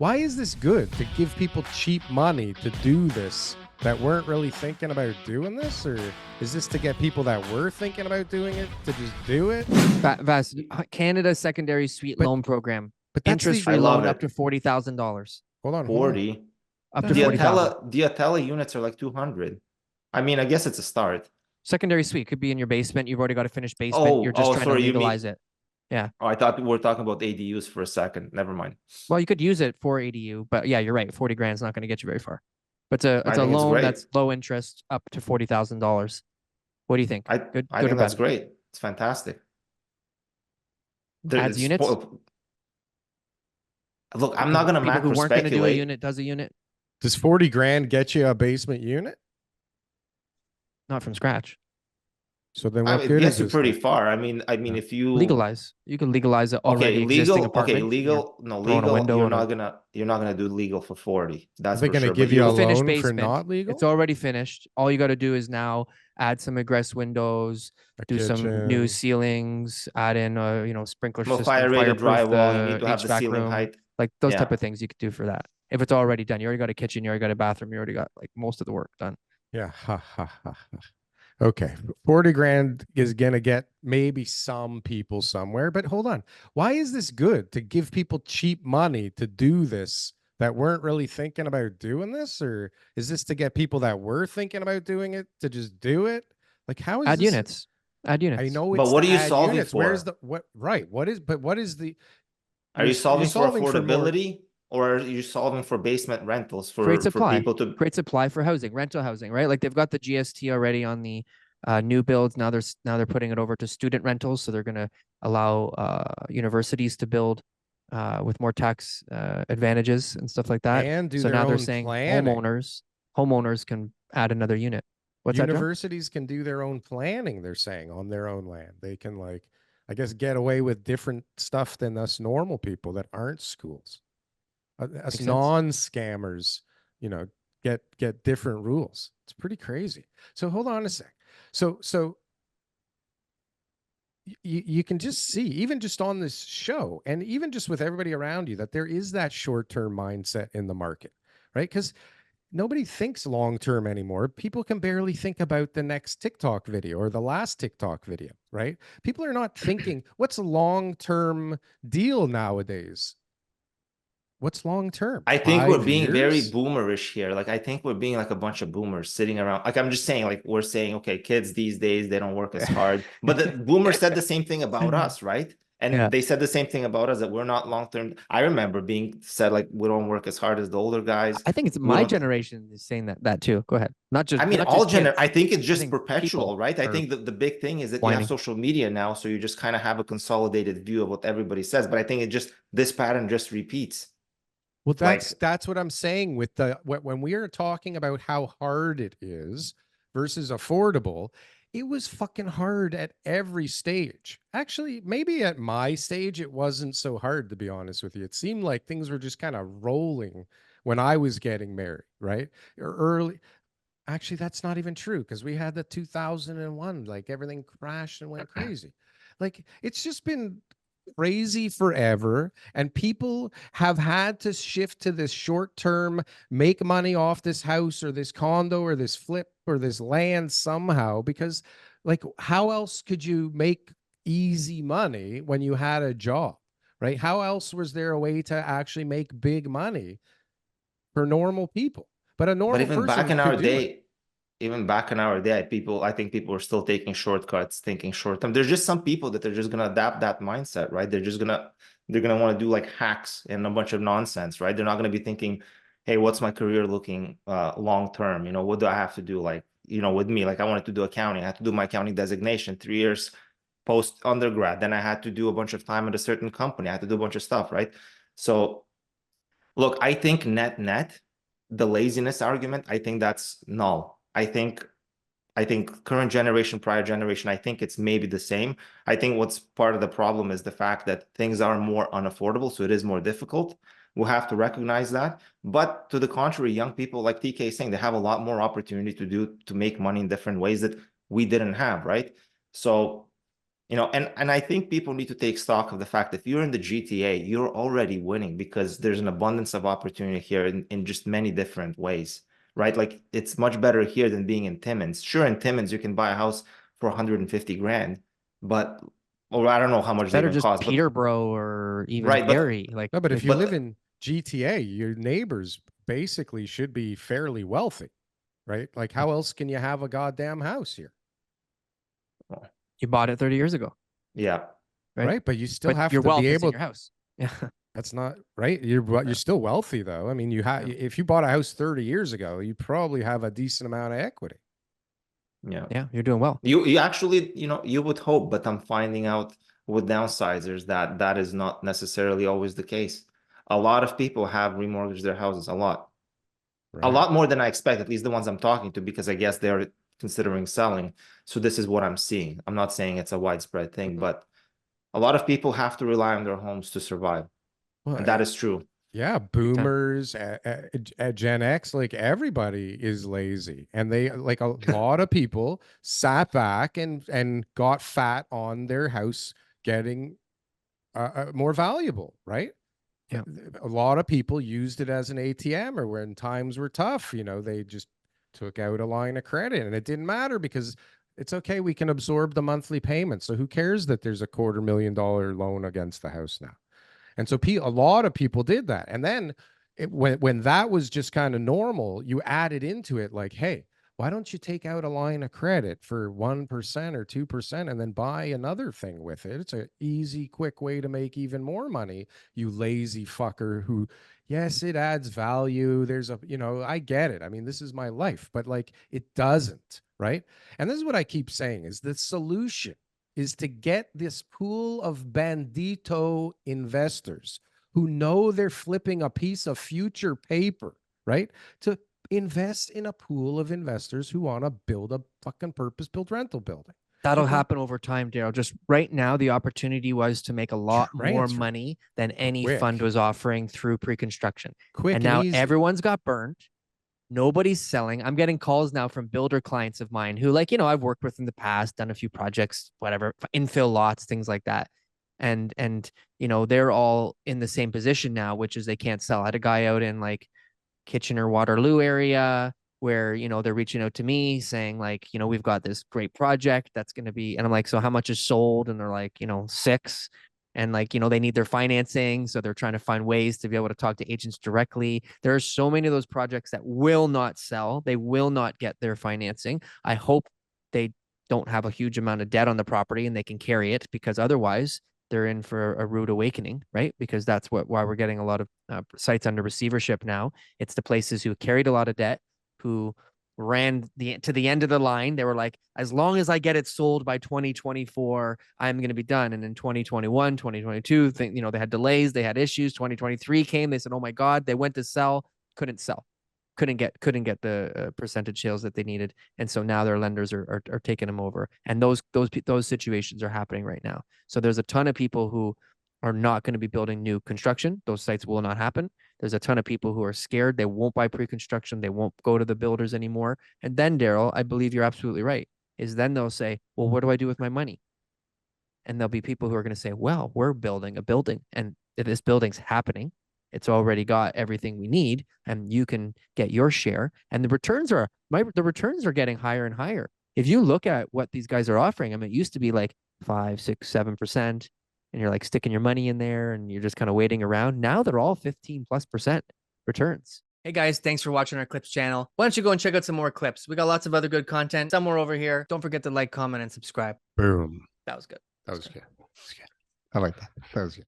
why is this good to give people cheap money to do this that weren't really thinking about doing this? Or is this to get people that were thinking about doing it to just do it? Vas, Canada Secondary Suite But- Loan Program. But that's Interest-free I love loan it. up to $40,000. hold on. 40. Up to The $40,000. The Atella units are like 200. I mean, I guess it's a start. Secondary suite could be in your basement. You've already got a finished basement. You're just trying to legalize it. Yeah. Oh, I thought we were talking about ADUs for a second. Never mind. Well, you could use it for ADU, but yeah, you're right. 40 grand is not going to get you very far. But it's I a think it's loan great. that's low interest up to $40,000. What do you think? I Good think or that's bad? great. It's fantastic. Adds units? Look, I'm not going to People who macro weren't going to do a speculate. unit does a unit, Does 40 grand get you a basement unit? not from scratch. So then I what mean, good it is gets you this pretty thing? far. I mean, if you Legalize. You can legalize it already existing apartment. legal, throw in a window you're and a- not gonna do legal for 40. That's Are they for going to sure. give But you a you'll finished loan for basement. not legal? It's already finished. All you got to do is now add some egress windows, A do some new kitchen. ceilings, add in sprinkler Well, system, fire-rated fireproof drywall, you the need to have the HVAC ceiling room, height. like those Yeah. type of things you could do for that. If it's already done, you already got a kitchen, you already got a bathroom, you already got like most of the work done. Yeah. Ha, ha, ha, ha. Okay. 40 grand is going to get maybe some people somewhere, but hold on. Why is this good to give people cheap money to do this that weren't really thinking about doing this? Or is this to get people that were thinking about doing it to just do it? Like, how is Add this? units. Add units. I know But it's what to are you add solving units. Where's for? the, what, right. What is the, Are you you're solving for solving for more- affordability, or are you solving for basement rentals create for supply. people to? Create supply for housing, rental housing, right? Like they've got the GST already on the new builds. Now they're putting it over to student rentals, so they're going to allow universities to build with more tax advantages and stuff like that. and do So their now they're own saying planning. homeowners can add another unit. What's that, Joe? Universities can do their own planning, they're saying, on their own land. They can, like, I guess, get away with different stuff than us normal people that aren't schools. Us Makes sense. non-scammers, get different rules. It's pretty crazy. So hold on a sec. So you can just see, even just on this show, and even just with everybody around you, that there is that short-term mindset in the market, right? Because nobody thinks long-term anymore. People can barely think about the next TikTok video or the last TikTok video, right? People are not thinking, what's a long-term deal nowadays? What's long-term? I think we're 5 being very years? boomerish here. Like, I think we're being like a bunch of boomers sitting around. Like, I'm just saying, like, we're saying, okay, kids these days, they don't work as hard. But the boomers said the same thing about us, right? And Yeah. they said the same thing about us, that we're not long-term. I remember being said, like, we don't work as hard as the older guys. I think it's We my don't- generation is saying that too. Go ahead. Not just I mean, not all just kids. I think it's just think perpetual, people right? I are think that the big thing is that you have whining. social media now, so you just kind of have a consolidated view of what everybody says. But I think this pattern just repeats. Well, Like- that's what I'm saying with when we are talking about how hard it is versus affordable. It was fucking hard at every stage. Actually, maybe at my stage, it wasn't so hard, to be honest with you. It seemed like things were just kind of rolling when I was getting married, right? Or early. Actually, that's not even true, because we had the 2001, like everything crashed and went crazy. Like, it's just been crazy forever, and people have had to shift to this short term, make money off this house or this condo or this flip or this land somehow, because, like, how else could you make easy money when you had a job, right? How else was there a way to actually make big money for normal people? But a normal even person back in our could do it. day, I think people are still taking shortcuts, thinking short term. There's just some people that they're just gonna adapt that mindset, right? They're gonna want to do like hacks and a bunch of nonsense, right? They're not gonna be thinking, hey, what's my career looking long term? What do I have to do? Like, with me, like, I wanted to do accounting. I had to do my accounting designation 3 years post undergrad. Then I had to do a bunch of time at a certain company. I had to do a bunch of stuff, right? So look, I think net, the laziness argument, I think that's null. I think current generation, prior generation, I think it's maybe the same. I think what's part of the problem is the fact that things are more unaffordable, so it is more difficult. We'll have to recognize that. But to the contrary, young people, like TK is saying, they have a lot more opportunity to make money in different ways that we didn't have, right? So, You know, and I think people need to take stock of the fact that if you're in the GTA, you're already winning because there's an abundance of opportunity here in just many different ways, right? Like it's much better here than being in Timmins. Sure, in Timmins you can buy a house for 150 grand, but or I don't know how much they Better even just cost, but Peterborough or even right, but Gary. Like, No, but if like, you but live in GTA, your neighbors basically should be fairly wealthy, right? Like, how else can you have a goddamn house here, you bought it 30 years ago, yeah. right? right? But you still But have your to be wealth is in able. your house. Yeah. That's not right. You're still wealthy though. I mean, you have Yeah. if you bought a house 30 years ago, you probably have a decent amount of equity. Yeah. Yeah, you're doing well. You actually, you know, you would hope, but I'm finding out with downsizers that that is not necessarily always the case. A lot of people have remortgaged their houses, a lot Right. more than I expect, at least the ones I'm talking to, because I guess they're considering selling. So this is what I'm seeing. I'm not saying it's a widespread thing, but a lot of people have to rely on their homes to survive. Well, And that is true. yeah, Big time. boomers, Gen X, like everybody is lazy, and they like a lot of people sat back and got fat on their house getting more valuable, right? Yeah. A lot of people used it as an ATM, or when times were tough, you know, they just took out a line of credit, and it didn't matter because it's okay. We can absorb the monthly payment. So who cares that there's a $250,000 loan against the house now? And so a lot of people did that. And then when that was just kind of normal, you added into it like, hey, why don't you take out a line of credit for 1% or 2% and then buy another thing with it? It's an easy, quick way to make even more money, you lazy fucker who, yes, it adds value. There's a, you know, I get it. I mean, this is my life, but like it doesn't, right? And this is what I keep saying is the solution is to get this pool of bandito investors who know they're flipping a piece of future paper, right? To invest in a pool of investors who want to build a fucking purpose-built rental building. That'll Like, happen over time, Darryl. Just right now, the opportunity was to make a lot more transfer money than any fund quick, was offering through pre-construction. quick And and now easy. everyone's got burned. Nobody's selling. I'm getting calls now from builder clients of mine who, like, you know, I've worked with in the past, done a few projects, whatever, infill lots, things like that. And you know, they're all in the same position now, which is they can't sell. I had a guy out in like Kitchener Waterloo area where, you know, they're reaching out to me saying like, you know, we've got this great project that's going to be, and I'm like, so how much is sold? And they're like, you know, 6. And like, you know, they need their financing. So they're trying to find ways to be able to talk to agents directly. There are so many of those projects that will not sell. They will not get their financing. I hope they don't have a huge amount of debt on the property and they can carry it, because otherwise they're in for a rude awakening, right? Because that's why we're getting a lot of sites under receivership now. It's the places who carried a lot of debt, who ran to the end of the line. They were like, as long as I get it sold by 2024, I'm going to be done. And in 2021, 2022, you know, they had delays, they had issues. 2023 came, they said, oh my God, they went to sell, couldn't sell. Couldn't get the percentage sales that they needed, and so now their lenders are taking them over, and those situations are happening right now. So there's a ton of people who are not going to be building new construction. Those sites will not happen. There's a ton of people who are scared. They won't buy pre-construction. They won't go to the builders anymore. And then, Darryl, I believe you're absolutely right. Is then they'll say, well, what do I do with my money? And there'll be people who are going to say, well, we're building a building, and if this building's happening, it's already got everything we need, and you can get your share. And the returns are getting higher and higher. If you look at what these guys are offering, I mean, it used to be like 5, 6, 7%, and you're like sticking your money in there and you're just kind of waiting around. Now they're all 15+% returns. Hey guys, thanks for watching our clips channel. Why don't you go and check out some more clips? We got lots of other good content somewhere over here. Don't forget to like, comment, and subscribe. Boom. That was good. That was good. I like that. That was good.